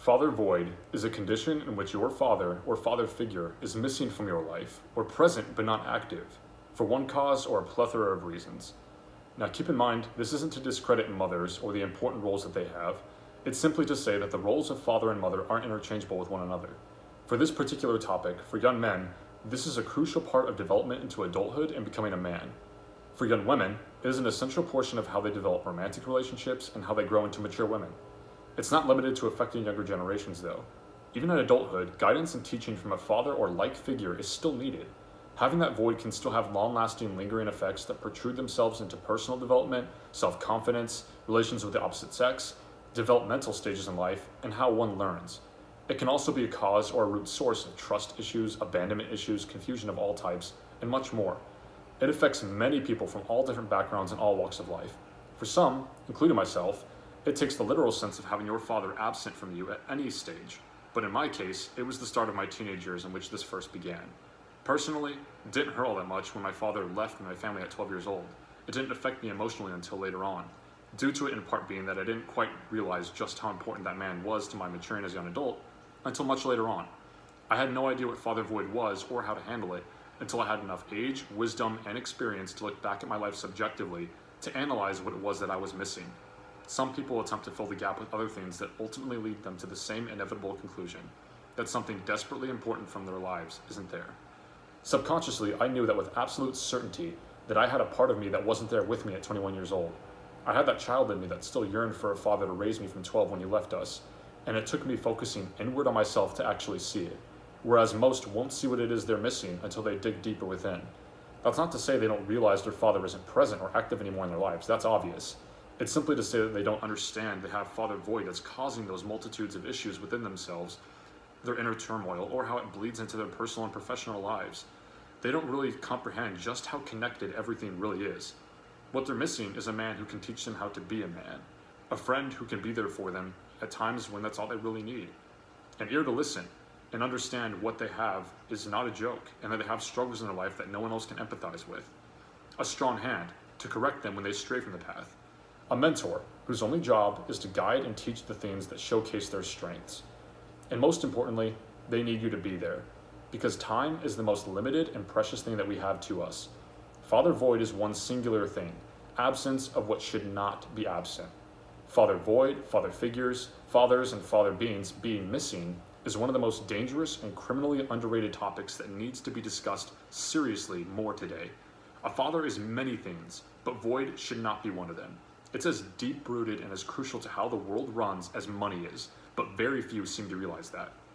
Father void is a condition in which your father or father figure is missing from your life, or present but not active, for one cause or a plethora of reasons. Now keep in mind, this isn't to discredit mothers or the important roles that they have. It's simply to say that the roles of father and mother aren't interchangeable with one another. For this particular topic, for young men, this is a crucial part of development into adulthood and becoming a man. For young women, it is an essential portion of how they develop romantic relationships and how they grow into mature women. It's not limited to affecting younger generations, though. Even in adulthood, guidance and teaching from a father or like figure is still needed. Having that void can still have long-lasting, lingering effects that protrude themselves into personal development, self-confidence, relations with the opposite sex, developmental stages in life, and how one learns. It can also be a cause or a root source of trust issues, abandonment issues, confusion of all types, and much more. It affects many people from all different backgrounds and all walks of life. For some, including myself, it takes the literal sense of having your father absent from you at any stage. But in my case, it was the start of my teenage years in which this first began. Personally, it didn't hurt all that much when my father left my family at 12 years old. It didn't affect me emotionally until later on, due to it in part being that I didn't quite realize just how important that man was to my maturing as a young adult until much later on. I had no idea what father void was or how to handle it until I had enough age, wisdom, and experience to look back at my life subjectively to analyze what it was that I was missing. Some people attempt to fill the gap with other things that ultimately lead them to the same inevitable conclusion, that something desperately important from their lives isn't there. Subconsciously, I knew that with absolute certainty that I had a part of me that wasn't there with me at 21 years old. I had that child in me that still yearned for a father to raise me from 12 when he left us, and it took me focusing inward on myself to actually see it, whereas most won't see what it is they're missing until they dig deeper within. That's not to say they don't realize their father isn't present or active anymore in their lives, that's obvious. It's simply to say that they don't understand they have father void that's causing those multitudes of issues within themselves, their inner turmoil, or how it bleeds into their personal and professional lives. They don't really comprehend just how connected everything really is. What they're missing is a man who can teach them how to be a man, a friend who can be there for them at times when that's all they really need, an ear to listen and understand what they have is not a joke and that they have struggles in their life that no one else can empathize with, a strong hand to correct them when they stray from the path, a mentor whose only job is to guide and teach the things that showcase their strengths. And most importantly, they need you to be there, because time is the most limited and precious thing that we have to us. Father void is one singular thing, absence of what should not be absent. Father void, father figures, fathers and father beings being missing is one of the most dangerous and criminally underrated topics that needs to be discussed seriously more today. A father is many things, but void should not be one of them. It's as deep-rooted and as crucial to how the world runs as money is, but very few seem to realize that.